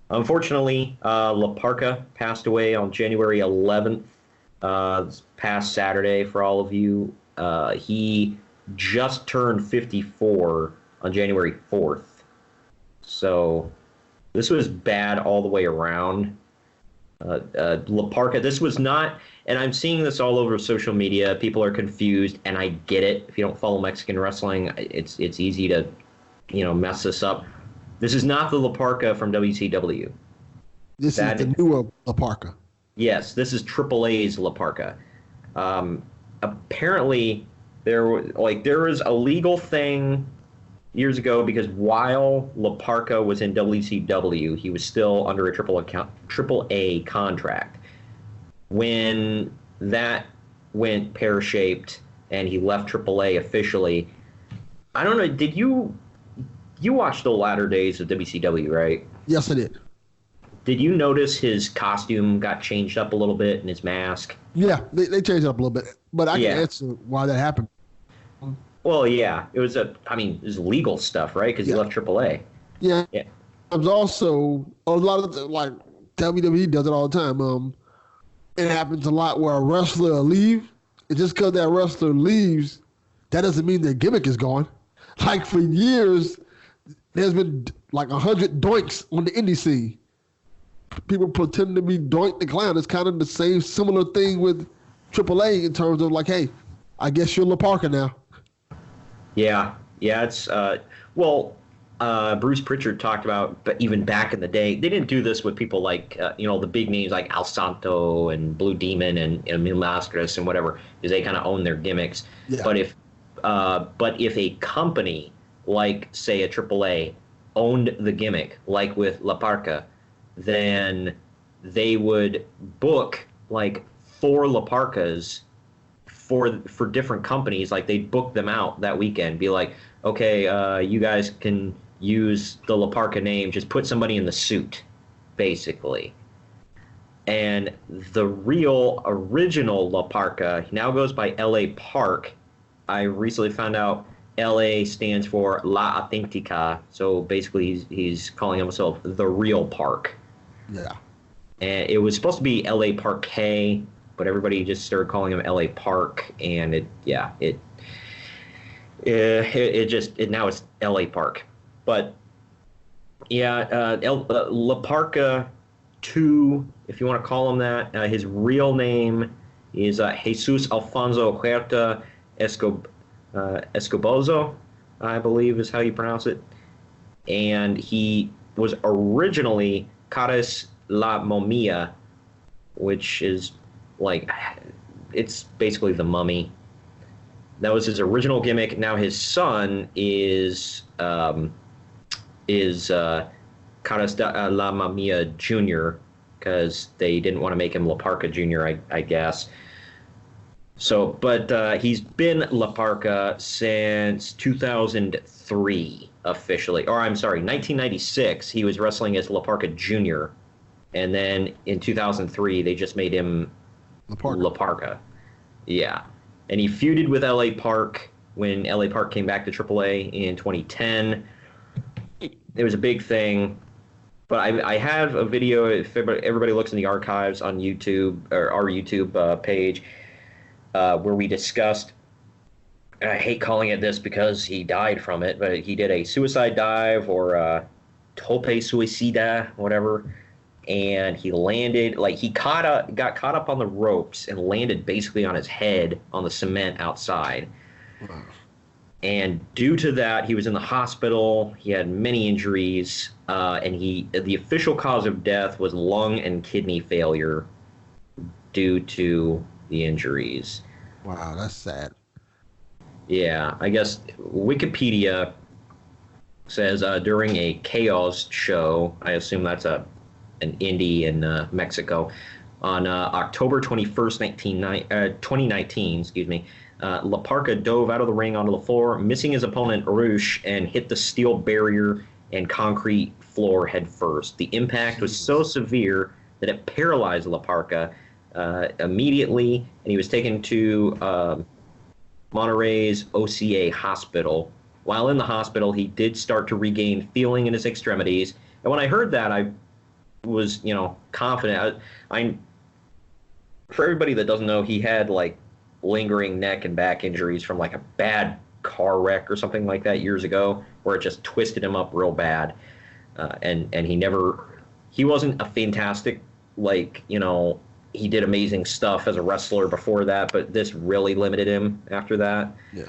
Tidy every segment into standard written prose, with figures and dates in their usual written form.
Unfortunately, La Parka passed away on January 11th, this past Saturday for all of you. He just turned 54 on January 4th. So this was bad all the way around. La Parka, this was not, and I'm seeing this all over social media. People are confused, and I get it. If you don't follow Mexican wrestling, it's easy to, mess this up. This is not the La Parka from WCW. This is That the newer La Parka. Yes, this is Triple A's La Parka. Apparently, there was a legal thing years ago because while La Parka was in WCW, he was still under a Triple A contract. When that went pear shaped and he left Triple A officially, I don't know. Did you watched the latter days of WCW, right? Yes, I did. Did you notice his costume got changed up a little bit and his mask? Yeah, they changed it up a little bit, but I can answer why that happened. Well, yeah, it was it was legal stuff, right? Because he left AAA. Yeah. It was also a lot of like WWE does it all the time. It happens a lot where a wrestler will leave, and just because that wrestler leaves, that doesn't mean their gimmick is gone. Like for years, there's been like 100 doinks on the indie scene. People pretend to be Doink the Clown. It's kind of the same similar thing with AAA in terms of like, hey, I guess you're La Parka now. Yeah, it's Bruce Pritchard talked about, but even back in the day, they didn't do this with people like the big names like Al Santo and Blue Demon and Mil Máscaras and whatever, because they kind of own their gimmicks. Yeah. But if a company like say a AAA owned the gimmick, like with La Parka, then they would book like 4 La Parkas for different companies. Like they'd book them out that weekend, be like, okay, you guys can use the La Parka name, just put somebody in the suit, basically. And the real original La Parka now goes by L.A. Park. I recently found out L.A. stands for La Auténtica, so basically he's calling himself the real Park. Yeah. And it was supposed to be L.A. Parquet, but everybody just started calling him L.A. Park, and now it's L.A. Park. But yeah, La Parka 2, if you want to call him that. His real name is Jesus Alfonso Huerta Escobozo, I believe is how you pronounce it. And he was originally Caras la Momia, which is like, it's basically the mummy. That was his original gimmick. Now his son is Caras la Momia Jr., because they didn't want to make him La Parka Jr., I guess. So, but he's been La Parka since 2003 officially. Or I'm sorry, 1996 he was wrestling as La Parka Jr. And then in 2003 they just made him La Parka. Yeah. And he feuded with L.A. Park when L.A. Park came back to AAA in 2010. It was a big thing. But I have a video, if everybody looks in the archives on YouTube, or our YouTube page, where we discussed, and I hate calling it this because he died from it, but he did a suicide dive or tope suicida, whatever, and he landed, like he got caught up on the ropes and landed basically on his head on the cement outside. Wow. And due to that, he was in the hospital. He had many injuries, and the official cause of death was lung and kidney failure due to the injuries. Wow, that's sad. Yeah, I guess Wikipedia says during a Chaos show, I assume that's an indie in Mexico, on October 21st, 2019, excuse me, La Parka dove out of the ring onto the floor, missing his opponent Arush, and hit the steel barrier and concrete floor head first. The impact was so severe that it paralyzed La Parka immediately, and he was taken to Monterrey's OCA hospital. While in the hospital, he did start to regain feeling in his extremities. And when I heard that, was, confident. For everybody that doesn't know, he had like lingering neck and back injuries from like a bad car wreck or something like that years ago, where it just twisted him up real bad. And he wasn't a fantastic, he did amazing stuff as a wrestler before that, but this really limited him after that. Yeah.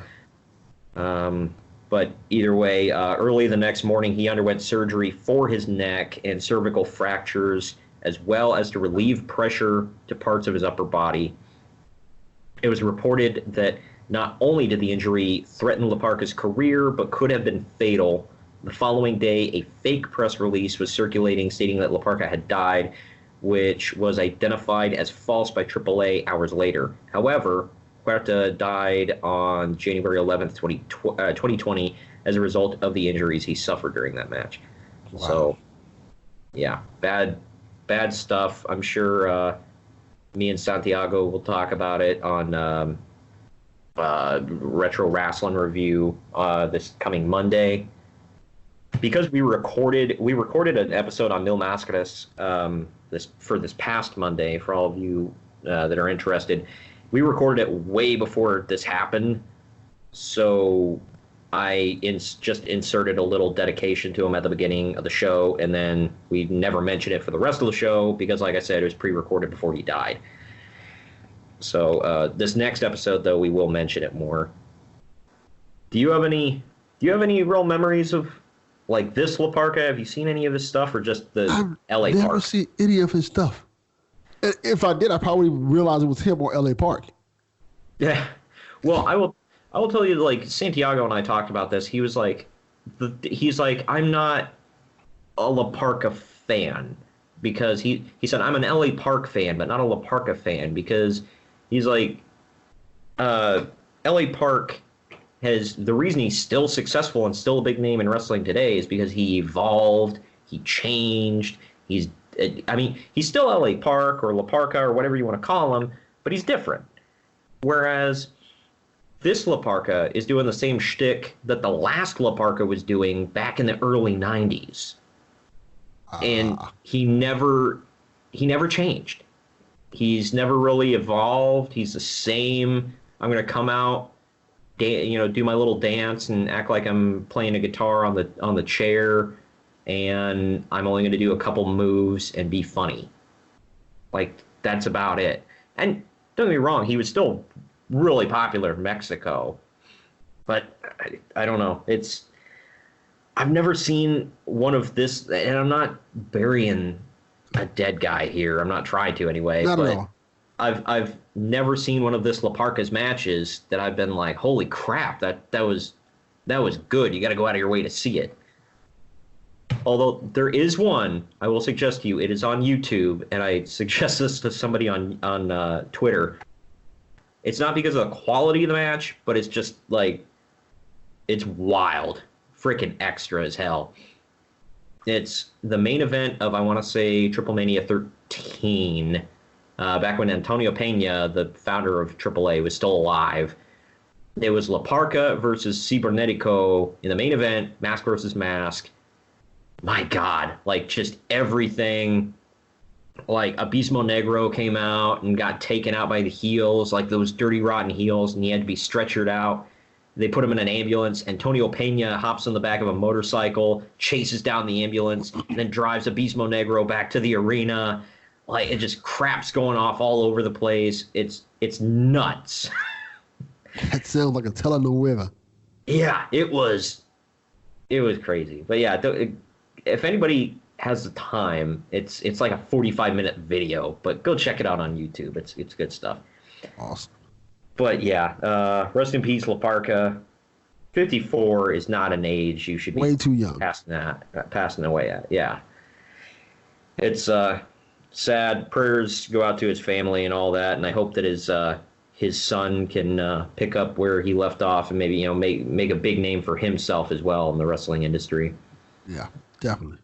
But either way, early the next morning, he underwent surgery for his neck and cervical fractures, as well as to relieve pressure to parts of his upper body. It was reported that not only did the injury threaten La Parka's career, but could have been fatal. The following day, a fake press release was circulating stating that La Parka had died, which was identified as false by AAA hours later. However, Huerta died on January 11th, 2020, as a result of the injuries he suffered during that match. Wow. So, yeah, bad stuff. I'm sure me and Santiago will talk about it on Retro Wrestling Review this coming Monday. Because we recorded an episode on Mil Máscaras this past Monday. For all of you that are interested, we recorded it way before this happened, so I just inserted a little dedication to him at the beginning of the show, and then we never mentioned it for the rest of the show because, like I said, it was pre-recorded before he died. So this next episode, though, we will mention it more. Do you have any real memories of like this La Parka? Have you seen any of his stuff, or just the LA Park? I've never seen any of his stuff. If I did, I probably realized it was him or LA Park. Yeah. Well, I will tell you, like, Santiago and I talked about this. He was like, I'm not a La Parka fan, because he said, I'm an LA Park fan, but not a La Parka fan, because he's like, LA Park has, the reason he's still successful and still a big name in wrestling today is because he evolved, he changed, he's still LA Park or La Parka or whatever you want to call him, but he's different. Whereas this La Parka is doing the same shtick that the last La Parka was doing back in the early 90s. And he never changed. He's never really evolved. He's the same. I'm going to come out, do my little dance and act like I'm playing a guitar on the chair, and I'm only going to do a couple moves and be funny. Like, that's about it. And don't get me wrong, he was still really popular in Mexico. But I don't know. I've never seen one of this, and I'm not burying a dead guy here. I'm not trying to anyway. Not at all. I've never seen one of this La Parka's matches that I've been like, holy crap, that was good. You got to go out of your way to see it. Although there is one, I will suggest to you, it is on YouTube, and I suggest this to somebody on Twitter. It's not because of the quality of the match, but it's just like, it's wild. Freaking extra as hell. It's the main event of, I want to say, Triple Mania 13, back when Antonio Pena, the founder of AAA, was still alive. It was La Parka versus Cibernetico in the main event, mask versus mask. My God, like, just everything. Like, Abismo Negro came out and got taken out by the heels, like those dirty, rotten heels, and he had to be stretchered out. They put him in an ambulance. Antonio Pena hops on the back of a motorcycle, chases down the ambulance, and then drives Abismo Negro back to the arena. Like, it just crap's going off all over the place. It's nuts. That sounds like a telenovela. Yeah, it was crazy. But yeah, if anybody has the time, it's like a 45-minute video, but go check it out on YouTube. It's good stuff. Awesome. But yeah, rest in peace, La Parka. 54 is not an age you should be way too young passing away at. Yeah, it's sad. Prayers go out to his family and all that, and I hope that his son can pick up where he left off and maybe make a big name for himself as well in the wrestling industry. Yeah, definitely.